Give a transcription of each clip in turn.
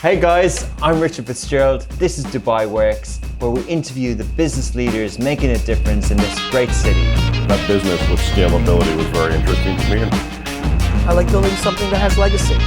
Hey guys, I'm Richard Fitzgerald. This is Dubai Works, where we interview the business leaders making a difference in this great city. That business with scalability was very interesting to me. I like building something that has legacy.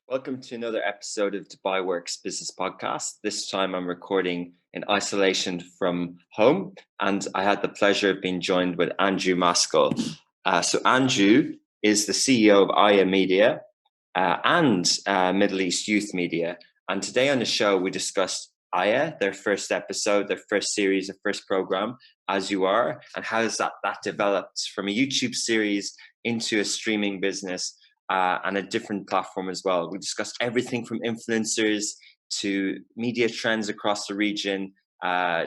Welcome to another episode of Dubai Works Business Podcast. This time I'm recording in isolation from home, and I had the pleasure of being joined with Andrew Maskall. So Andrew is the CEO of Aya Media and Middle East Youth Media. And today on the show, we discussed Aya, their first episode, their first series, their first program, As You Are, and how has that developed from a YouTube series into a streaming business and a different platform as well. We discussed everything from influencers to media trends across the region,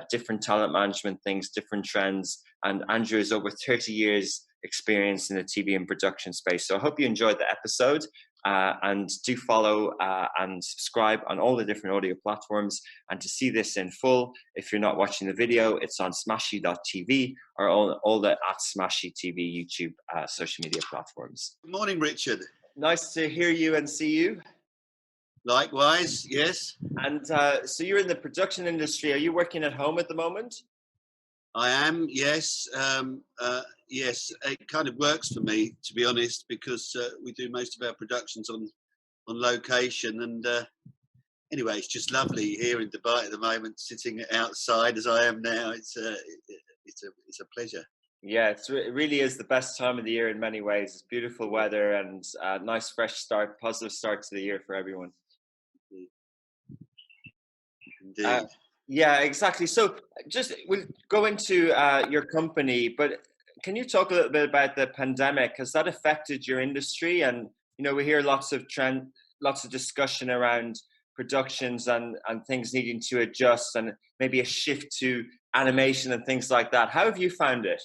different talent management things, different trends. And Andrew has over 30 years experience in the TV and production space. So I hope you enjoyed the episode and do follow and subscribe on all the different audio platforms. And to see this in full, if you're not watching the video, it's on smashy.tv or all the at Smashy TV YouTube social media platforms. Good morning, Richard. Nice to hear you and see you. Likewise, yes. And so you're in the production industry. Are you working at home at the moment? I am, yes. Yes, it kind of works for me, to be honest, because we do most of our productions on location. And anyway, it's just lovely here in Dubai at the moment, sitting outside as I am now. It's a pleasure. Yeah, it really is the best time of the year in many ways. It's beautiful weather and nice, fresh start, positive start to the year for everyone. Indeed. Yeah, exactly. So just we'll go into your company, but can you talk a little bit about the pandemic? Has that affected your industry? And, you know, we hear lots of discussion around productions and things needing to adjust and maybe a shift to animation and things like that. How have you found it?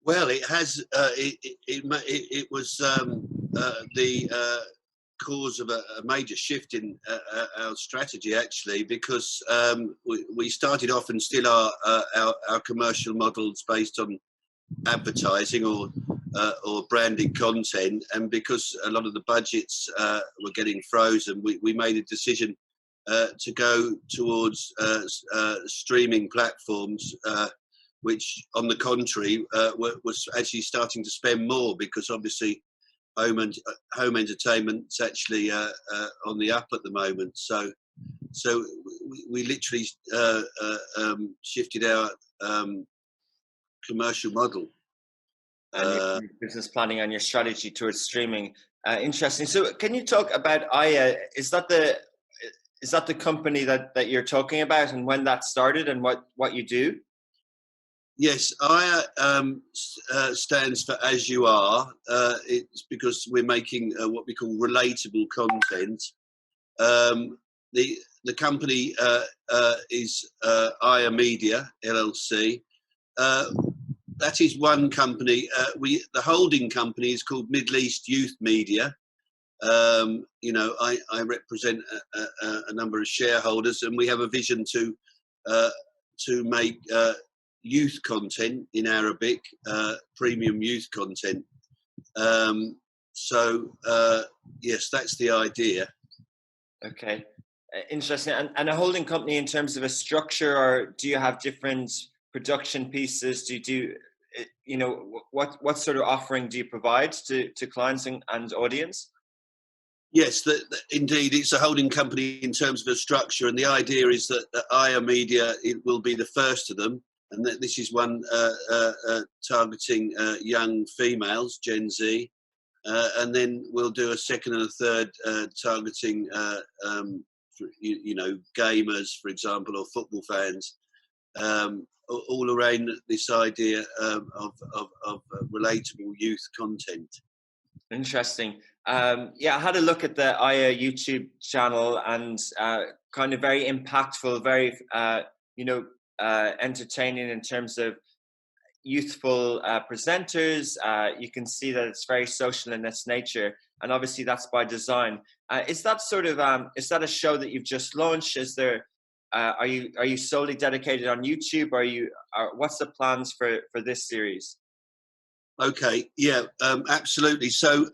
Well, it has. It was the cause of a major shift in our strategy, actually, because we started off and still are our commercial models based on advertising or branded content, and because a lot of the budgets were getting frozen, we made a decision to go towards streaming platforms, which, on the contrary, was actually starting to spend more, because obviously home entertainment's actually on the up at the moment. So we literally shifted our commercial model. And your business planning and your strategy towards streaming. Interesting. So can you talk about Aya? Is that the company that you're talking about, and when that started and what you do? Yes, Aya stands for As You Are. It's because we're making what we call relatable content. The company is Aya Media LLC. That is one company. The holding company is called Middle East Youth Media. You know, I represent a number of shareholders, and we have a vision to make youth content in Arabic, premium youth content. Yes, that's the idea. Okay, interesting. And a holding company in terms of a structure, or do you have different production pieces? You know, what sort of offering do you provide to clients and audience? Yes, indeed, it's a holding company in terms of a structure, and the idea is that Aya Media, it will be the first of them. And this is one targeting young females, Gen Z, and then we'll do a second and a third targeting, gamers, for example, or football fans, all around this idea of relatable youth content. Interesting. I had a look at the Aya YouTube channel, and kind of very impactful, very entertaining in terms of youthful presenters. You can see that it's very social in its nature, and obviously that's by design. Is that a show that you've just launched? Is there are you solely dedicated on YouTube? What's the plans for this series? Okay, yeah, absolutely. So,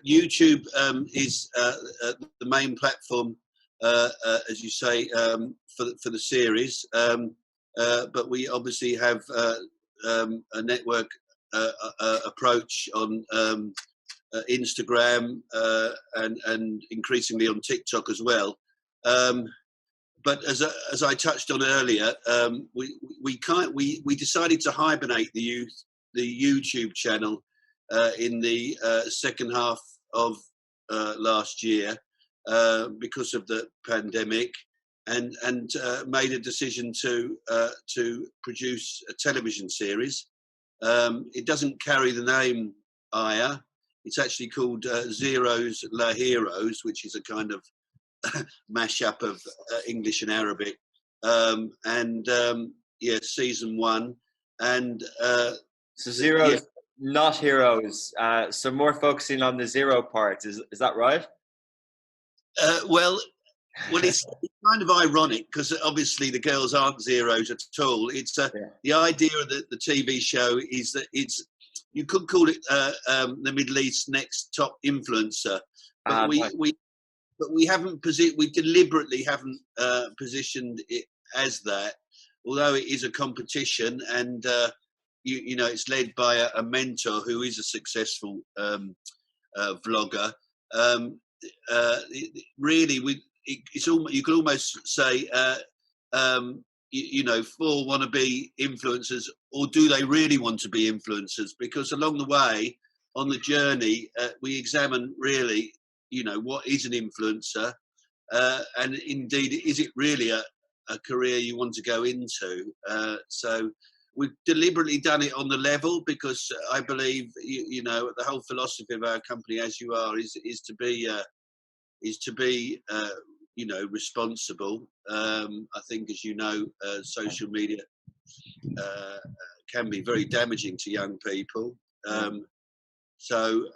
YouTube is the main platform, as you say, for the series. But we obviously have a network approach on Instagram and increasingly on TikTok as well. But as I touched on earlier, we decided to hibernate the YouTube channel in the second half of last year because of the pandemic, and made a decision to produce a television series. It doesn't carry the name Aya. It's actually called Zeros La Heroes, which is a kind of mashup of English and Arabic. Season 1. And so zeros, not heroes. So more focusing on the zero part. Is that right? Well, it's kind of ironic because obviously the girls aren't zeros at all. It's the idea of the TV show is that you could call it the Middle East's next top influencer, but we haven't we deliberately haven't positioned it as that, although it is a competition, and you know it's led by a mentor who is a successful vlogger. Really, it's almost, you could almost say, you know, 4 want to be influencers, or do they really want to be influencers? Because along the way, on the journey, we examine really, you know, what is an influencer, and indeed, is it really a career you want to go into? So we've deliberately done it on the level because I believe, you know, the whole philosophy of our company, as you are, is to be you know, responsible. I think, as you know, social media can be very damaging to young people. So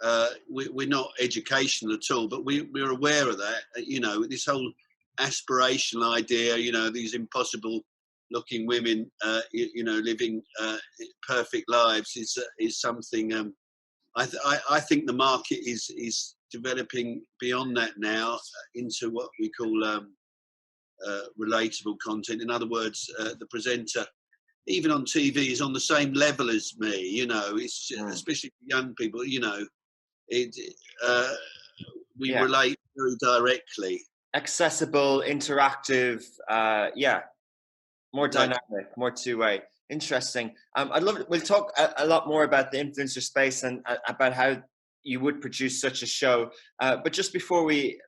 we're not educational at all, but we're aware of that. You know, this whole aspirational idea, you know, these impossible looking women, you know, living perfect lives is something. I think the market is developing beyond that now into what we call relatable content. In other words, the presenter, even on TV, is on the same level as me. You know, it's especially for young people. You know, we relate very directly. Accessible, interactive, more dynamic, more two-way. Interesting. I'd love. We'll talk a lot more about the influencer space and about how you would produce such a show. But just before we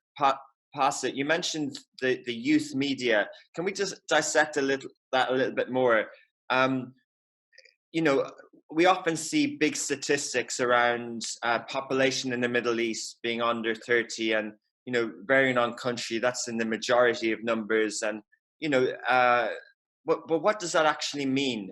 pass it, you mentioned the youth media. Can we just dissect a little bit more? You know, we often see big statistics around population in the Middle East being under 30, and you know, varying on country, that's in the majority of numbers. And you know, but what does that actually mean?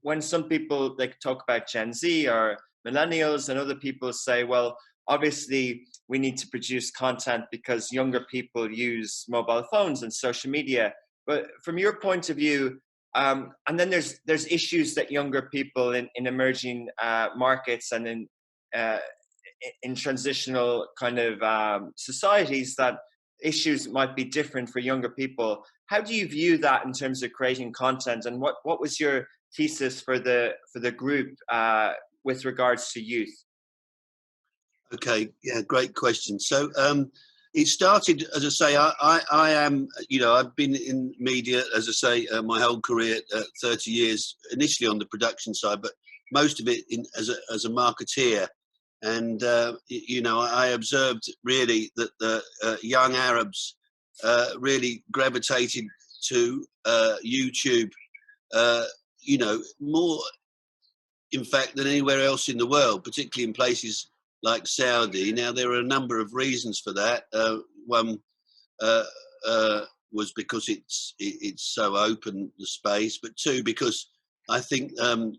When some people talk about Gen Z or millennials, and other people say, well, obviously we need to produce content because younger people use mobile phones and social media. But from your point of view, and then there's issues that younger people in emerging markets and in transitional kind of societies, that issues might be different for younger people. How do you view that in terms of creating content, and what was your thesis for the group with regards to youth? Okay, yeah, great question. So it started, as I say, I am, you know, I've been in media, as I say, my whole career, 30 years, initially on the production side, but most of it as a marketeer. And, you know, I observed really that the young Arabs really gravitated to YouTube, you know, more, in fact, than anywhere else in the world, particularly in places like Saudi. Now, there are a number of reasons for that. One was because it's so open, the space, but 2, because I think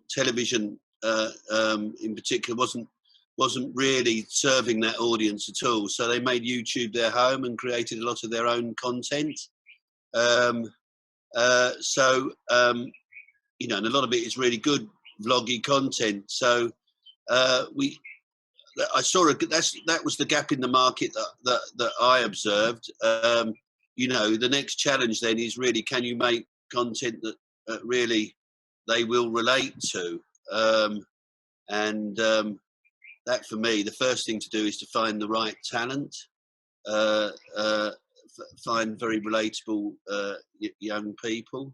television in particular wasn't really serving that audience at all. So they made YouTube their home and created a lot of their own content. You know, and a lot of it is really good vloggy content. So I saw that was the gap in the market that I observed. The next challenge then is really, can you make content that really they will relate to? That for me, the first thing to do is to find the right talent, find very relatable young people.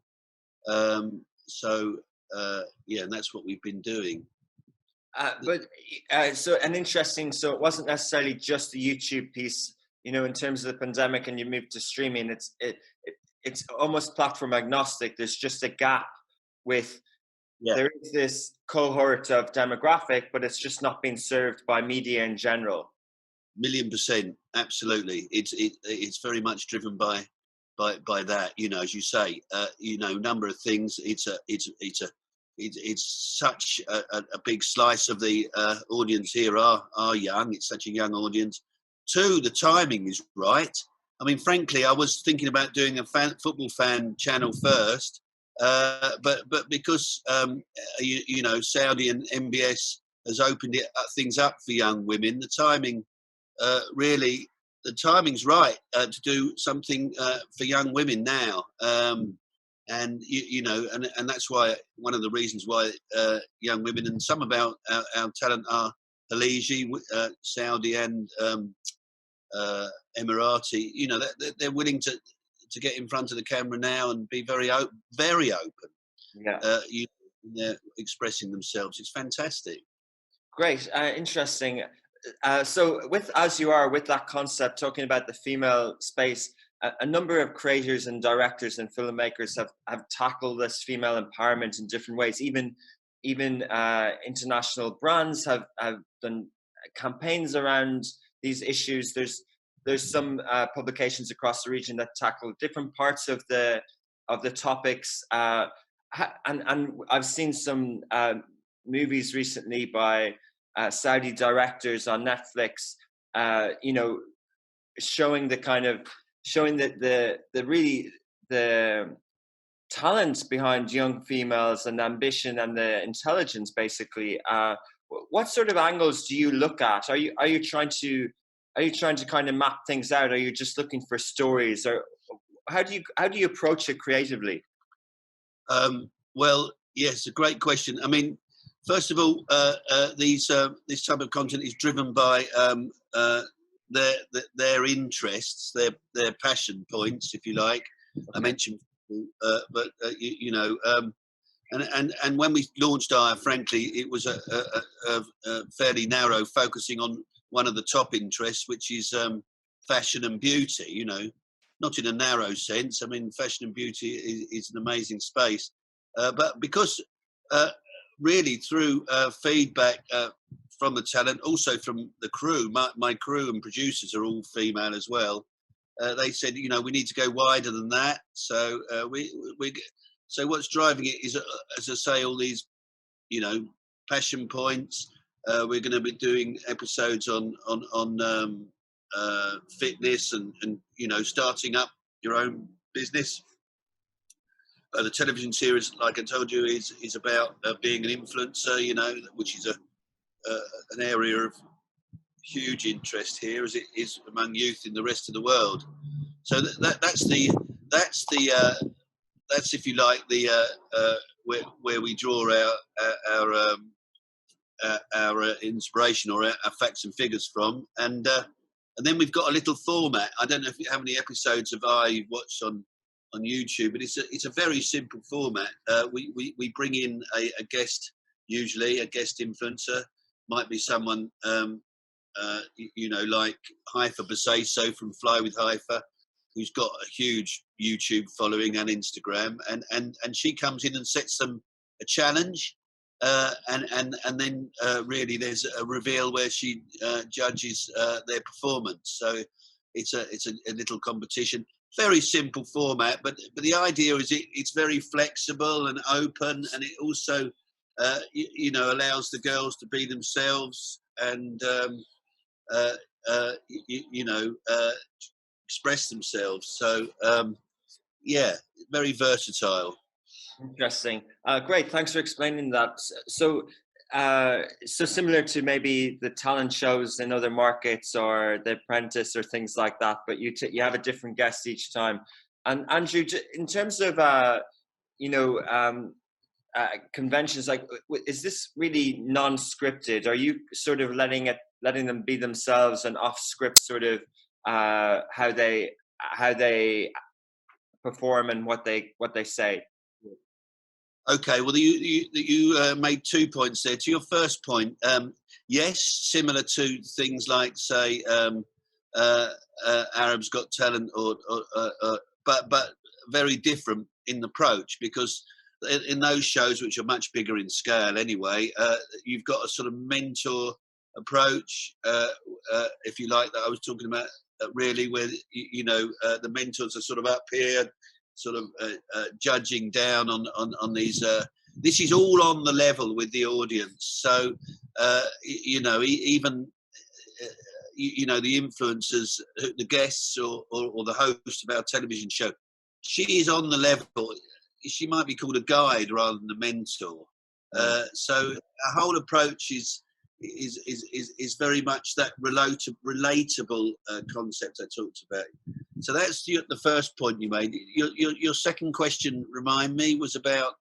And that's what we've been doing. So it wasn't necessarily just the YouTube piece, in terms of the pandemic, and you moved to streaming. It's almost platform agnostic. There's just a gap with. Yeah. There is this cohort of demographic, but it's just not being served by media in general. 1,000,000%, absolutely. It's very much driven by that. As you say, number of things. It's such a big slice of the audience here are young. It's such a young audience. 2, the timing is right. I mean, frankly, I was thinking about doing a football fan channel first. But because Saudi and MBS has opened things up for young women, the timing the timing's right to do something for young women now, and that's why one of the reasons why young women and some of our talent are Haliji, Saudi and Emirati. They're willing to get in front of the camera now and be very open. Yeah. They're expressing themselves. It's fantastic. Great, interesting. So with that concept, talking about the female space, a number of creators and directors and filmmakers have tackled this female empowerment in different ways. Even international brands have done campaigns around these issues. There's some publications across the region that tackle different parts of the topics, and I've seen some movies recently by Saudi directors on Netflix, showing the talent behind young females and ambition and the intelligence, basically. What sort of angles do you look at? Are you trying to kind of map things out? Are you just looking for stories, or how do you approach it creatively? Well, yes, a great question. I mean, first of all, this type of content is driven by their interests, their passion points, if you like. Okay. I mentioned, and when we launched frankly, it was a fairly narrow, focusing on one of the top interests, which is fashion and beauty. Not in a narrow sense. I mean, fashion and beauty is an amazing space, but because really through feedback from the talent, also from the crew, my crew and producers are all female as well. They said, we need to go wider than that. So so what's driving it is, as I say, all these, passion points. We're going to be doing episodes on fitness and starting up your own business. The television series, like I told you, is about being an influencer, which is an area of huge interest here, as it is among youth in the rest of the world. So that's if you like where we draw our inspiration or our facts and figures from, and then we've got a little format. I don't know how many episodes of you've watched on YouTube, but it's a very simple format. We bring in a guest, usually a guest influencer, might be someone like Haifa Basaso from Fly with Haifa, who's got a huge YouTube following and Instagram, and she comes in and sets them a challenge, and then really there's a reveal where she judges their performance. So it's a little competition. Very simple format, but the idea is it's very flexible and open, and it also allows the girls to be themselves and express themselves. So very versatile. Interesting. Great. Thanks for explaining that. So, so similar to maybe the talent shows in other markets or The Apprentice or things like that, but you have a different guest each time. And Andrew, in terms of you know conventions, like is this really non-scripted? Are you sort of letting them be themselves and off-script sort of how they perform and what they say? Okay, well, you made 2 points there. To your first point, yes, similar to things like, say, Arab's Got Talent, but very different in the approach, because in those shows, which are much bigger in scale anyway, you've got a sort of mentor approach, if you like, that I was talking about, really, where the mentors are sort of up here, sort of judging down on these. This is all on the level with the audience. So even the influencers, the guests, or the host of our television show, she is on the level. She might be called a guide rather than a mentor. So our whole approach is very much that relatable concept I talked about. So that's the first point you made. Your second question, remind me, was about,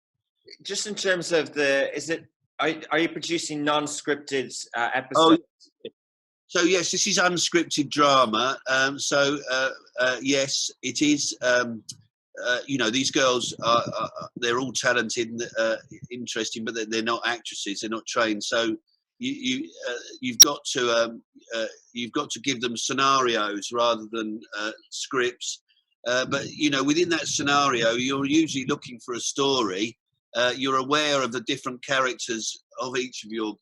just in terms of are you producing non-scripted episodes? So yes, this is unscripted drama. Yes, it is. These girls they're all talented, interesting, but they're not actresses. They're not trained. So you've got to give them scenarios rather than scripts. But within that scenario, you're usually looking for a story. You're aware of the different characters of each of your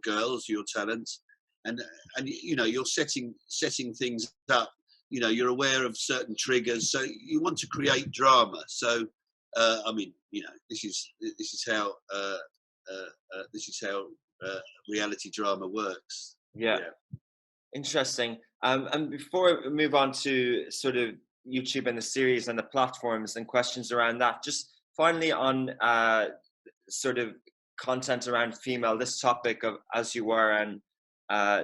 girls, your talents, and you're setting things up. You're aware of certain triggers, so you want to create drama. So this is how reality drama works. Yeah. Interesting. And before we move on to sort of YouTube and the series and the platforms and questions around that, just finally on sort of content around female, this topic of As You Were and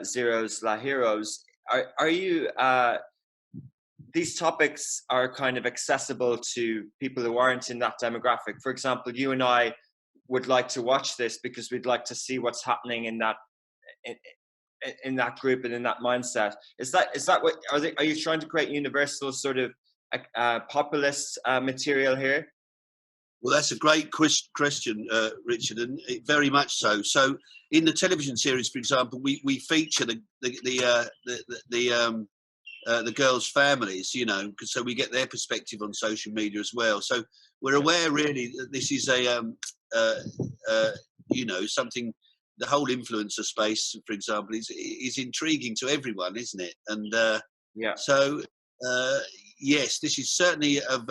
Zeros La Heroes, are you these topics are kind of accessible to people who aren't in that demographic? For example, you and I would like to watch this because we'd like to see what's happening in that group and in that mindset. Is that what are you trying to create universal sort of populist material here? Well, that's a great question, Richard, and very much so. So, in the television series, for example, we feature the girls' families, so we get their perspective on social media as well. So we're aware, really, that this is something. The whole influencer space, for example, is intriguing to everyone, isn't it? And so yes, this is certainly of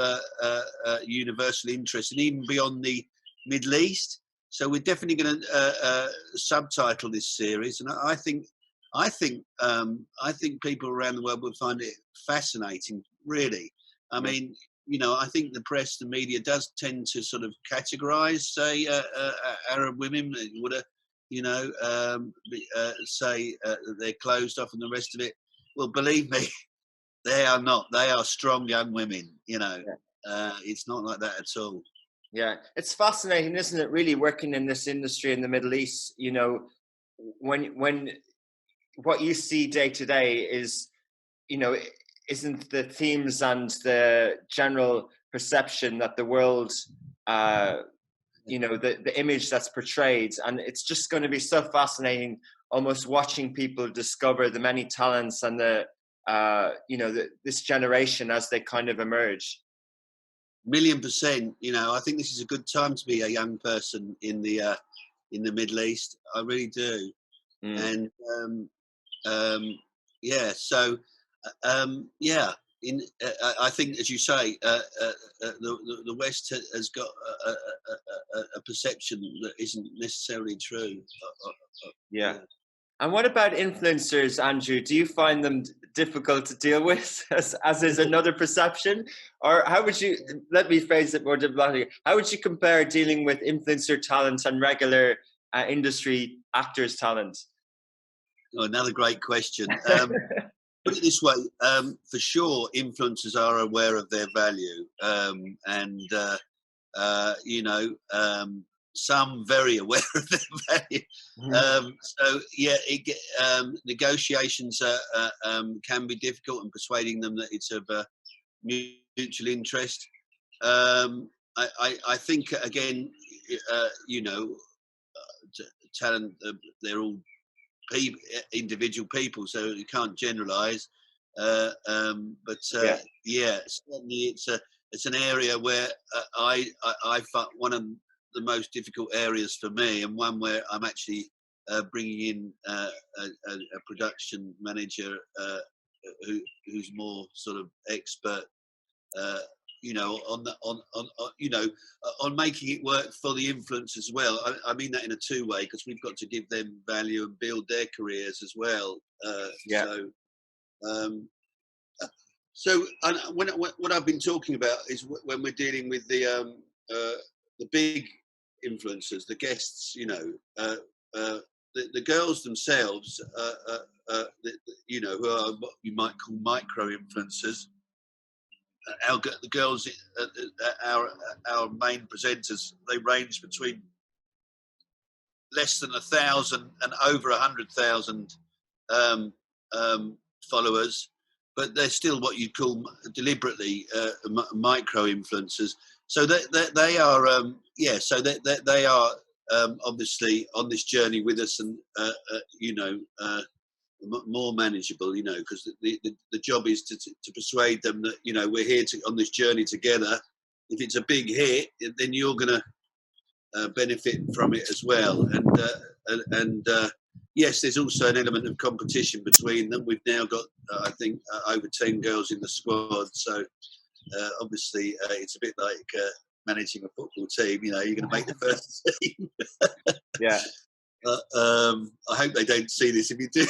universal interest, and even beyond the Middle East. So we're definitely going to subtitle this series, and I think people around the world will find it fascinating. Really, I mean, I think the press, the media, does tend to sort of categorise, say, Arab women. Say that they're closed off and the rest of it. Well, believe me, they are not. They are strong young women. It's not like that at all. Yeah, it's fascinating, isn't it? Really, working in this industry in the Middle East, when what you see day to day is, isn't the themes and the general perception that the world, the image that's portrayed. And it's just going to be so fascinating almost watching people discover the many talents and this generation as they kind of emerge. 1,000,000%. I think this is a good time to be a young person in the Middle East. I really do. And I think, as you say, the West has got a perception that isn't necessarily true. And what about influencers, Andrew? Do you find them difficult to deal with, as is another perception? Or how would you, let me phrase it more diplomatically, how would you compare dealing with influencer talent and regular industry actors' talent? Oh, another great question. Put it this way, for sure, influencers are aware of their value, and you know, some very aware of their value. So yeah, negotiations can be difficult, and persuading them that it's of mutual interest. I think again, you know, talent, they're all individual people, so you can't generalize. But yeah, certainly it's an area where I find one of the most difficult areas for me, and one where I'm actually bringing in a production manager who's more sort of expert, you know, on you know, on making it work for the influence as well. I mean that in a two-way, because we've got to give them value and build their careers as well. So what I've been talking about is when we're dealing with the big influencers, the guests, you know, the girls themselves, you know, who are what you might call micro influencers. The girls, our main presenters, they range between less than 1,000 and over 100,000 followers, but they're still what you'd call deliberately micro influencers. So they are, so they are obviously on this journey with us, and you know, more manageable, you know, because the job is to persuade them that, you know, we're here on this journey together. If it's a big hit, then you're going to benefit from it as well. And yes, there's also an element of competition between them. We've now got, I think, over 10 girls in the squad. So obviously, it's a bit like managing a football team. You know, you're going to make the first team. Yeah. I hope they don't see this if you do.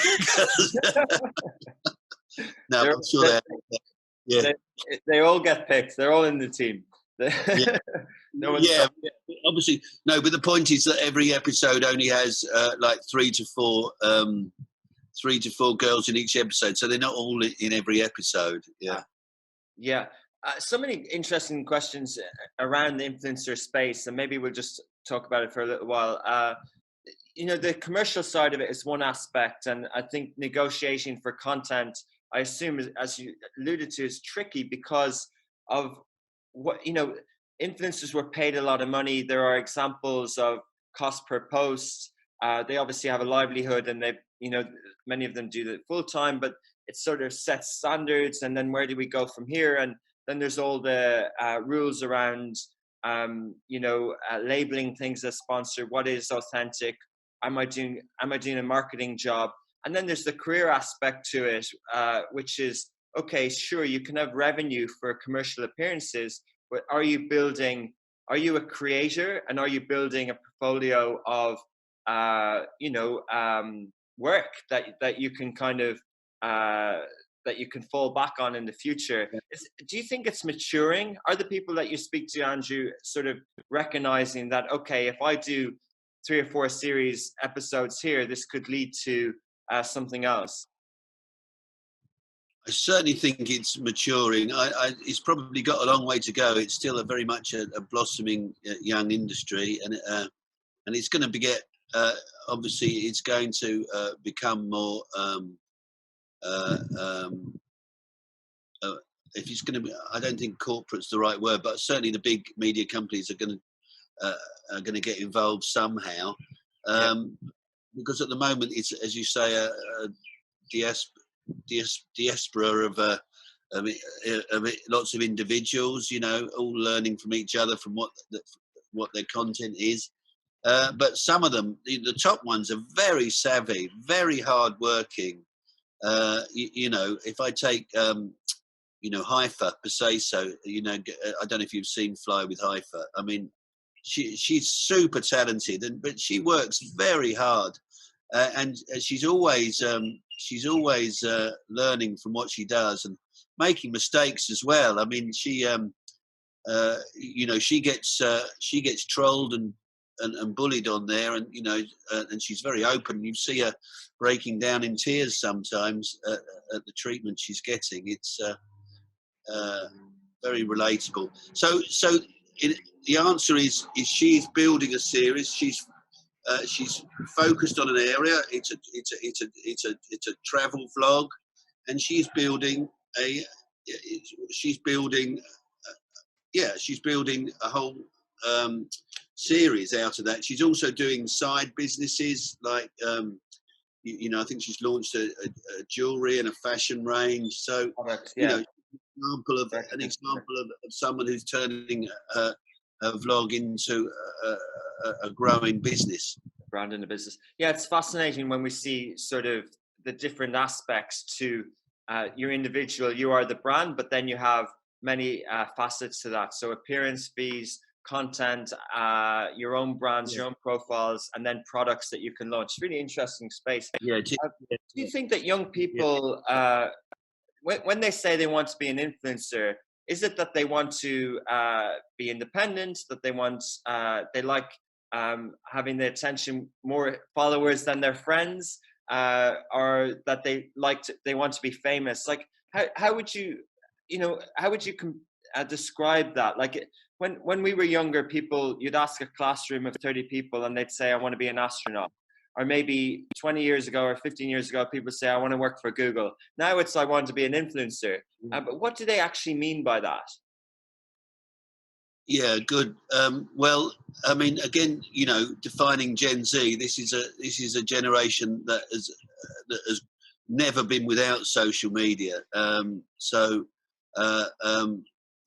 No, I'm sure they all get picked. They're all in the team. Obviously. No, but the point is that every episode only has like 3 to 4 girls in each episode, so they're not all in every episode. Yeah. So many interesting questions around the influencer space, and maybe we'll just talk about it for a little while. You know, the commercial side of it is one aspect, and I think negotiating for content, I assume, as you alluded to, is tricky because of what, you know, influencers were paid a lot of money. There are examples of cost per post. They obviously have a livelihood, and they, you know, many of them do it full time, but it sort of sets standards. And then where do we go from here? And then there's all the rules around, you know, labeling things as sponsored. What is authentic? Am I doing a marketing job? And then there's the career aspect to it, which is, okay, sure, you can have revenue for commercial appearances, but are you a creator, and are you building a portfolio of, you know, work that you can kind of, that you can fall back on in the future? Do you think it's maturing? Are the people that you speak to, Andrew, sort of recognizing that, okay, if I do 3 or 4 series episodes here, this could lead to something else? I certainly think it's maturing. It's probably got a long way to go. It's still very much a blossoming young industry, and it's going to get, obviously, it's going to become more. If it's going to be, I don't think corporate's the right word, but certainly the big media companies are going to get involved somehow, because at the moment it's, as you say, a diaspora of lots of individuals, you know, all learning from each other, from what their content is. But some of them, the top ones, are very savvy, very hardworking. You know, if I take, you know, Haifa, per se, so, you know, I don't know if you've seen Fly with Haifa. I mean, she's super talented, but she works very hard. and she's always learning from what she does and making mistakes as well. I mean, she gets trolled and bullied on there, and and she's very open. You see her breaking down in tears sometimes at the treatment she's getting. It's very relatable. So the answer is she's building a series. She's focused on an area. It's a travel vlog, and she's building a whole series out of that. She's also doing side businesses like I think she's launched a jewelry and a fashion range. So an example of someone who's turning a vlog into a growing business. Brand in the business. Yeah, it's fascinating when we see sort of the different aspects to your individual. You are the brand, but then you have many facets to that. So appearance fees, content, your own brands, your own profiles, and then products that you can launch. Really interesting space. Yeah. Do you think that young people, when they say they want to be an influencer, is it that they want to be independent, that they like having the attention, more followers than their friends, or that they want to be famous? Like, how would you describe that? Like, when we were younger, you'd ask a classroom of 30 people and they'd say, I want to be an astronaut. Or maybe 20 years ago or 15 years ago, people say, I want to work for Google. Now it's, I want to be an influencer. But what do they actually mean by that? Yeah, good. Well, I mean, again, defining Gen Z, this is a generation that has never been without social media.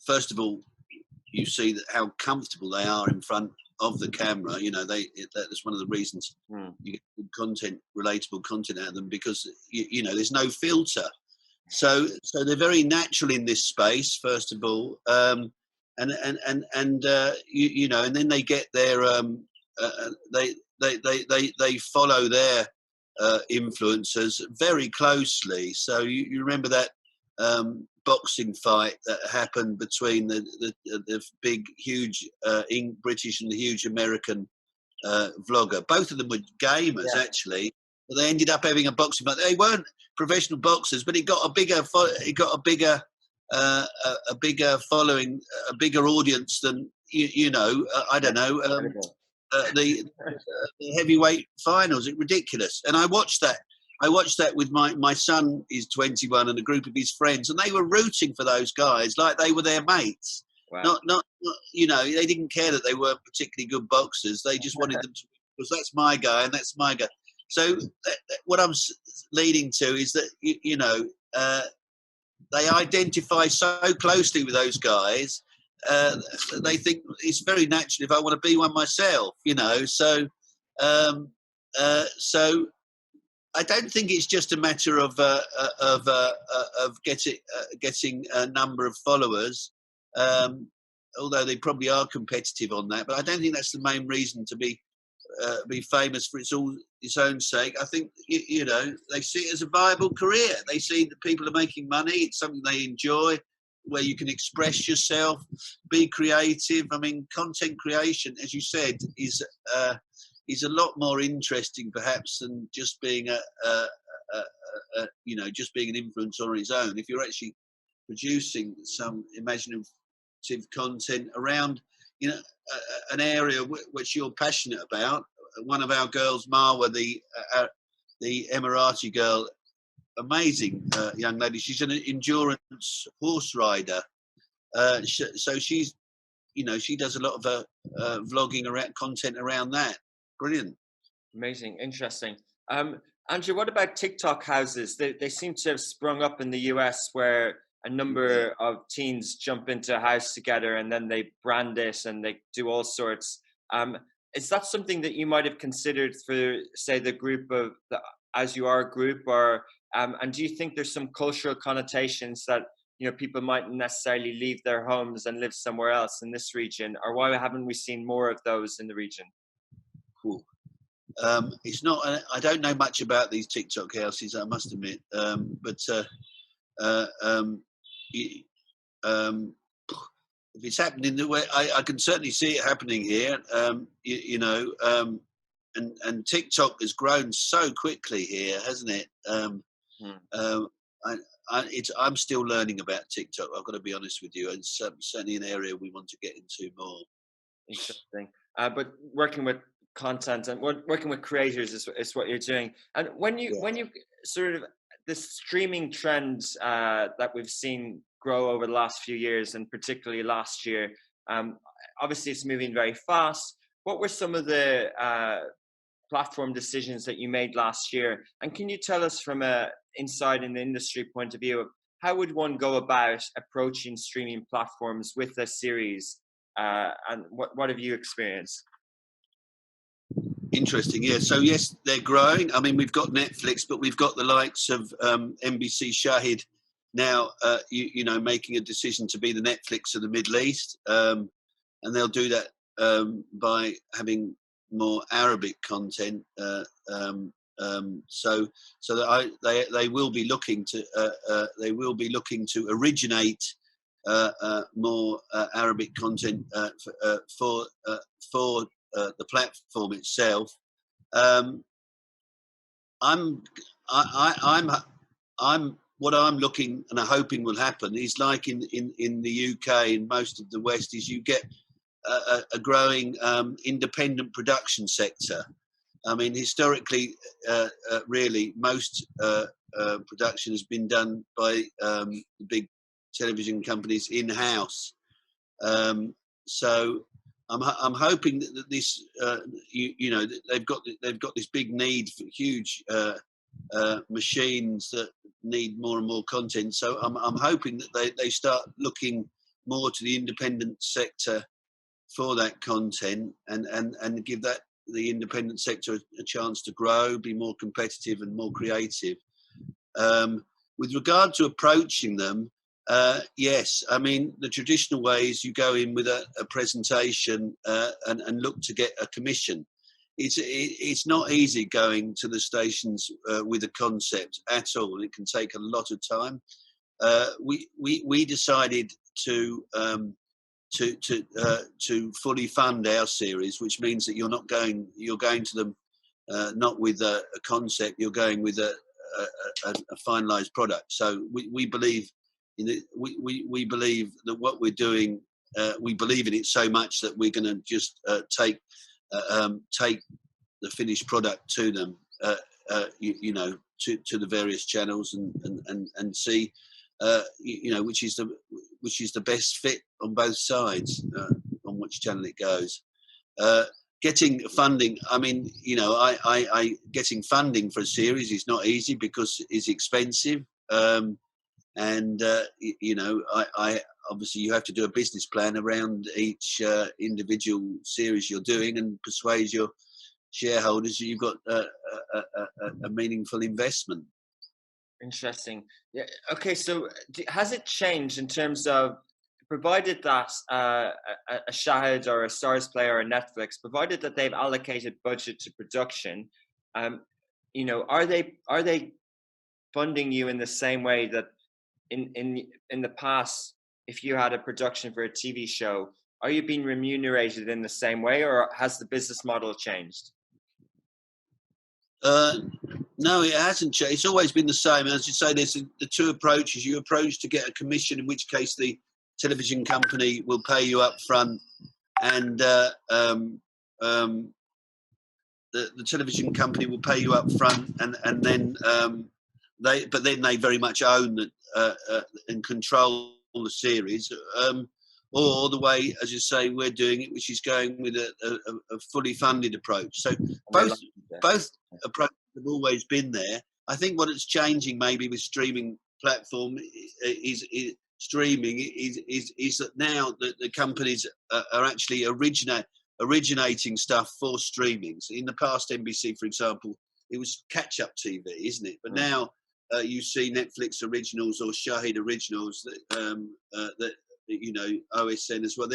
First of all, you see how comfortable they are in front of the camera. That's one of the reasons you get good content, relatable content out of them, because there's no filter. So they're very natural in this space, first of all, and then they get their they follow their influencers very closely. So you remember that boxing fight that happened between the big, huge British and the huge American vlogger. Both of them were gamers, actually, but they ended up having a boxing fight. They weren't professional boxers, but it got a bigger following, a bigger audience than I don't know. The heavyweight finals. It's ridiculous, and I watched that. With my son is 21 and a group of his friends, and they were rooting for those guys like they were their mates. Wow. Not they didn't care that they weren't particularly good boxers. They just wanted them to, because that's my guy and that's my guy. So what I'm leading to is that they identify so closely with those guys. They think it's very natural if I want to be one myself. So I don't think it's just a matter of getting a number of followers, although they probably are competitive on that. But I don't think that's the main reason to be famous for its own sake. I think they see it as a viable career. They see that people are making money. It's something they enjoy, where you can express yourself, be creative. I mean, content creation, as you said, is a lot more interesting perhaps than just being just being an influencer on its own. If you're actually producing some imaginative content around an area which you're passionate about. One of our girls, Marwa, the Emirati girl, amazing young lady. She's an endurance horse rider. So she's she does a lot of vlogging around content around that. Brilliant. Amazing. Interesting. Andrew, what about TikTok houses? They seem to have sprung up in the US, where a number of teens jump into a house together and then they brand it and they do all sorts. Is that something that you might have considered for, say, the group of the As You Are group, or and do you think there's some cultural connotations that people mightn't necessarily leave their homes and live somewhere else in this region, or why haven't we seen more of those in the region? Cool. It's not. I don't know much about these TikTok houses, I must admit. If it's happening the way I can certainly see it happening here, and TikTok has grown so quickly here, hasn't it? I'm still learning about TikTok. I've got to be honest with you. It's certainly an area we want to get into more. Interesting. But working with content and working with creators is what you're doing. And when you sort of the streaming trends that we've seen grow over the last few years, and particularly last year, obviously it's moving very fast. What were some of the platform decisions that you made last year? And can you tell us from a inside in the industry point of view, how would one go about approaching streaming platforms with a series? And what have you experienced? Interesting, yeah. So yes, they're growing. I mean, we've got Netflix, but we've got the likes of NBC Shahid now, making a decision to be the Netflix of the Middle East, and they'll do that by having more Arabic content. So that they will be looking to originate more Arabic content for the platform itself. What I'm looking and hoping will happen is like in the UK and most of the West, is you get a growing independent production sector. I mean, historically, really, most production has been done by the big television companies in-house. So I'm hoping that this, they've got this big need for huge machines that need more and more content. So I'm hoping that they start looking more to the independent sector for that content and give that the independent sector a chance to grow, be more competitive and more creative. With regard to approaching them, yes, I mean, the traditional way is you go in with a presentation and look to get a commission. It's not easy going to the stations with a concept at all. It can take a lot of time. We decided to fully fund our series, which means that you're going to them not with a concept, you're going with a finalized product. So we believe in it. We believe that what we're doing, we believe in it so much that we're going to just take the finished product to them, to the various channels and see, which is the best fit on both sides, on which channel it goes. Getting funding, I mean, I getting funding for a series is not easy because it's expensive. I obviously you have to do a business plan around each individual series you're doing and persuade your shareholders that you've got a meaningful investment. Interesting. Yeah. Okay. So has it changed in terms of, provided that a Shahid or a Stars Play or a Netflix, provided that they've allocated budget to production, are they funding you in the same way that in the past, if you had a production for a TV show, are you being remunerated in the same way, or has the business model changed? No, it hasn't changed. It's always been the same. As you say, there's the two approaches. You approach to get a commission, in which case the television company will pay you up front, and the television company will pay you up front, and then they very much own and control the series. Or the way, as you say, we're doing it, which is going with a fully funded approach. So both approaches have always been there. I think what it's changing maybe with streaming platform is that now the companies are actually originating stuff for streaming. So in the past, NBC, for example, it was catch-up TV, isn't it? But now you see Netflix originals or Shahid originals that OSN as well.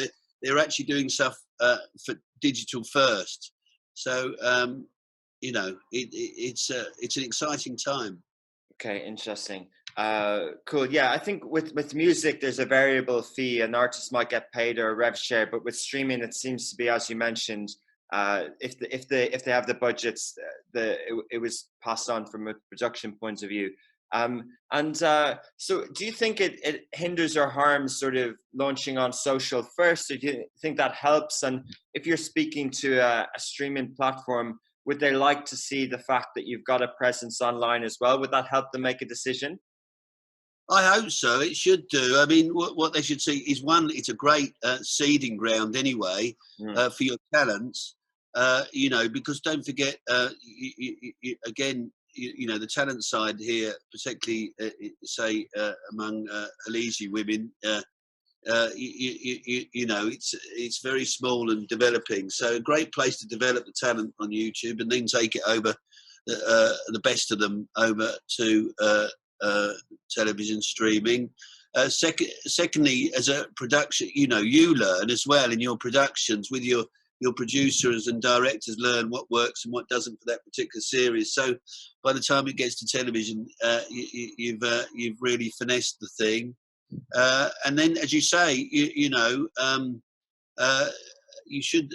They're actually doing stuff for digital first. So it's an exciting time. Okay, interesting. Cool. Yeah, I think with music, there's a variable fee. An artist might get paid or a rev share, but with streaming, it seems to be, as you mentioned, if they have the budgets, it was passed on from a production point of view. So, do you think it hinders or harms sort of launching on social first, or do you think that helps? And if you're speaking to a streaming platform, would they like to see the fact that you've got a presence online as well? Would that help them make a decision? I hope so. It should do. I mean, what they should see is, one, it's a great seeding ground anyway for your talents. Because don't forget, again, the talent side here, particularly say among Alesi women, it's very small and developing. So a great place to develop the talent on YouTube, and then take it over, the best of them over to television streaming. Secondly, as a production, you learn as well in your productions with your producers and directors, learn what works and what doesn't for that particular series. So by the time it gets to television, you've really finessed the thing. And then, as you say, you should,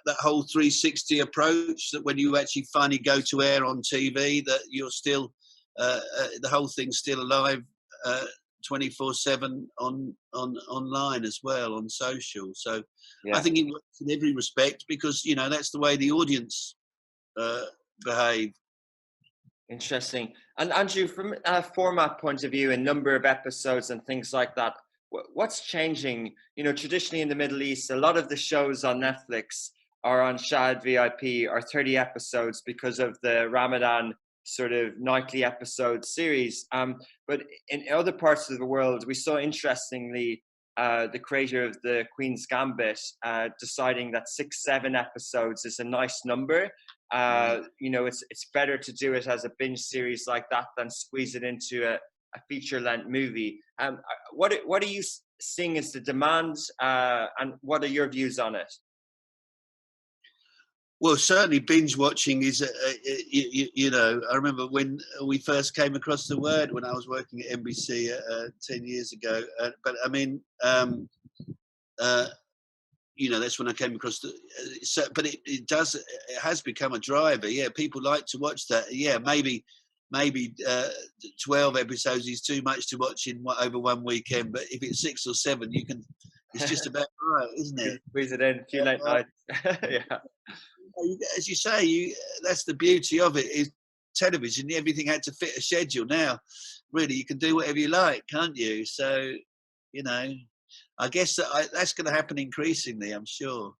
that whole 360 approach, that when you actually finally go to air on TV, that you're still the whole thing's still alive 24/7 online as well, on social. So I think it works in every respect, because that's the way the audience behave. Interesting. And Andrew, from a format point of view, a number of episodes and things like that, what's changing? Traditionally in the Middle East, a lot of the shows on Netflix are on Shahid VIP, are 30 episodes because of the Ramadan sort of nightly episode series. But in other parts of the world, we saw, interestingly, the creator of the Queen's Gambit deciding that 6-7 episodes is a nice number. It's better to do it as a binge series like that than squeeze it into a feature-length movie. What are you seeing as the demand, and what are your views on it? Well, certainly binge watching is, I remember when we first came across the word when I was working at NBC 10 years ago. But I mean, that's when I came across but it has become a driver. Yeah, people like to watch that. Yeah, maybe 12 episodes is too much to watch in over one weekend. But if it's 6 or 7, it's just about right, isn't it? Squeeze it in, a few late nights. Yeah. As you say, that's the beauty of it, is television. Everything had to fit a schedule. Now, really, you can do whatever you like, can't you? So, I guess that's going to happen increasingly, I'm sure.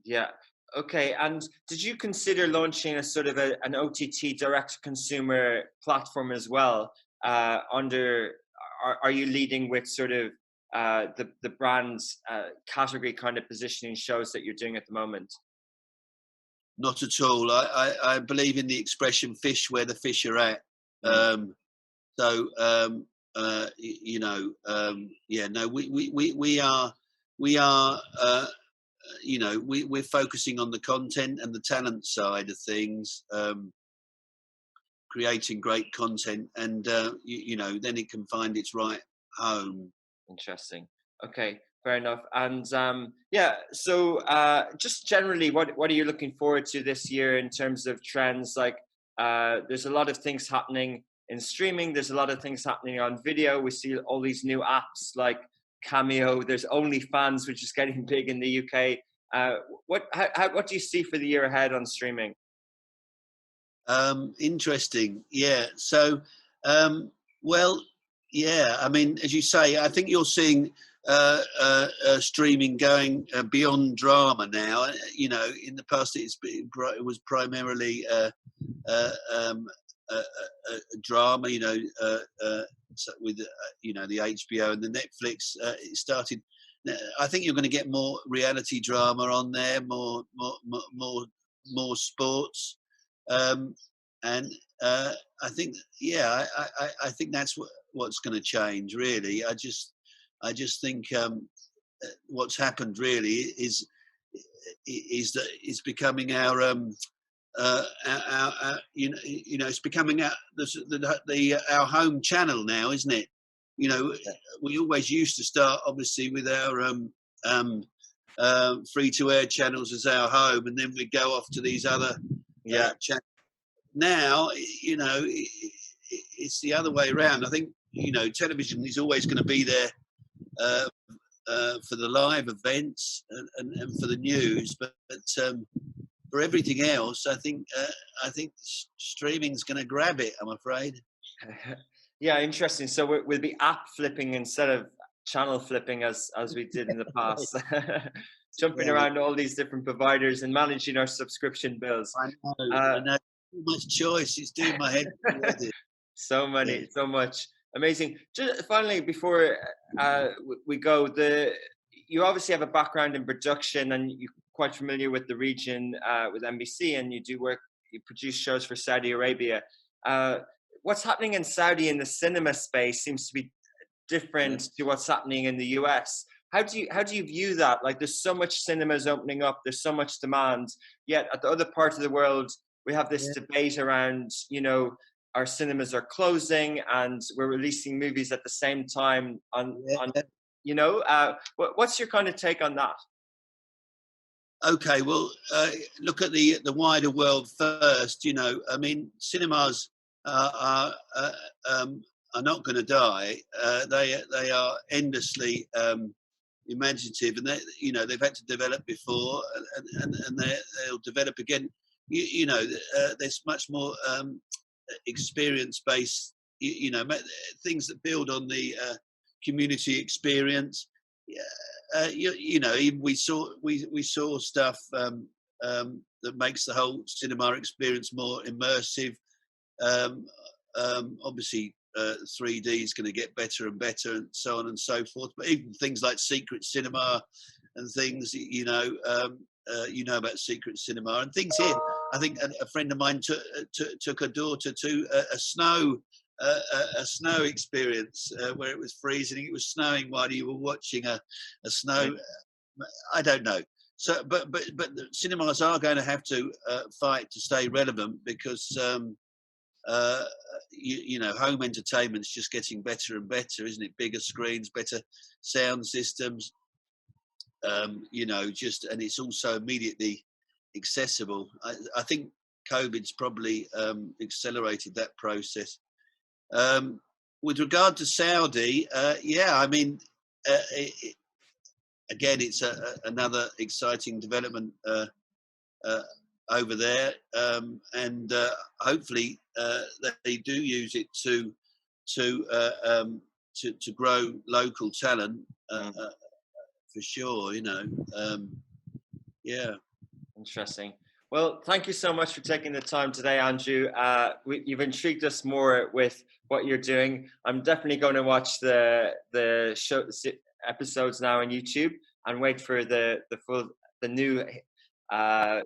Yeah. Okay. And did you consider launching a sort of an OTT direct-to-consumer platform as well? Are you leading with sort of the brand's category kind of positioning shows that you're doing at the moment? Not at all. I believe in the expression "fish where the fish are at." We're focusing on the content and the talent side of things, creating great content, and then it can find its right home. Interesting. Okay. Fair enough. And so just generally, what are you looking forward to this year in terms of trends? Like, there's a lot of things happening in streaming. There's a lot of things happening on video. We see all these new apps like Cameo. There's OnlyFans, which is getting big in the UK. What do you see for the year ahead on streaming? Interesting. Yeah. So, I mean, as you say, I think you're seeing streaming going beyond drama now. In the past it was primarily drama. With the HBO and the Netflix, it started. I think you're going to get more reality drama on there, more sports, and I think I think that's what's going to change, really. I just think what's happened really is that it's becoming our it's becoming our home channel now, isn't it? We always used to start obviously with our free-to-air channels as our home, and then we go off to these other channels. Now, it's the other way around. I think television is always going to be there for the live events and for the news, but for everything else, I think streaming's going to grab it, I'm afraid. Yeah, interesting. So we'll be app flipping instead of channel flipping as we did in the past. Jumping around all these different providers and managing our subscription bills. I know. Too much choice. It's doing my head. So much. Amazing. Just finally, before we go, you obviously have a background in production and you're quite familiar with the region with NBC, and you produce shows for Saudi Arabia. What's happening in Saudi in the cinema space seems to be different to what's happening in the US. How do you view that? Like, there's so much cinemas opening up, there's so much demand, yet at the other part of the world, we have this debate around, our cinemas are closing and we're releasing movies at the same time what's your kind of take on that? Okay, well, look at the wider world first. Cinemas are not going to die. They are endlessly imaginative, and they've had to develop before, and they'll develop again. There's much more experience-based, things that build on the community experience. We saw stuff that makes the whole cinema experience more immersive. Obviously, 3D is going to get better and better, and so on and so forth. But even things like secret cinema and things, about secret cinema and things here. I think a friend of mine took a daughter to a snow experience where it was freezing. It was snowing while you were watching a snow. I don't know. So, but the cinemas are going to have to fight to stay relevant because home entertainment's just getting better and better, isn't it? Bigger screens, better sound systems. And it's also immediately accessible. I think COVID's probably accelerated that process. With regard to Saudi, again, it's another exciting development over there, and hopefully they do use it to grow local talent. For sure, Interesting. Well, thank you so much for taking the time today, Andrew. You've intrigued us more with what you're doing. I'm definitely going to watch the show episodes now on YouTube and wait for the new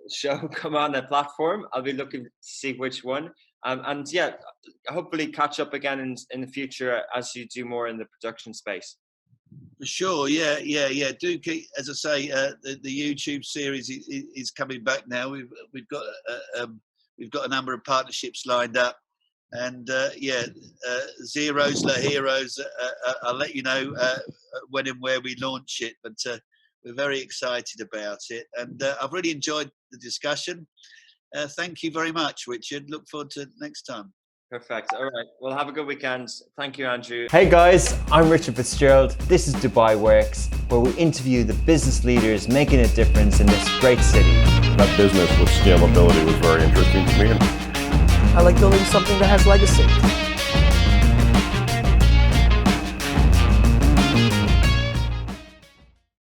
show come on the platform. I'll be looking to see which one. And hopefully catch up again in the future as you do more in the production space. For sure, yeah. Do keep, as I say, the YouTube series is coming back now. We've got a number of partnerships lined up, and Zeros La Heroes. I'll let you know when and where we launch it, but we're very excited about it, and I've really enjoyed the discussion. Thank you very much, Richard. Look forward to next time. Perfect. All right. Well, have a good weekend. Thank you, Andrew. Hey guys, I'm Richard Fitzgerald. This is Dubai Works, where we interview the business leaders making a difference in this great city. That business with scalability was very interesting to me. I like building something that has legacy.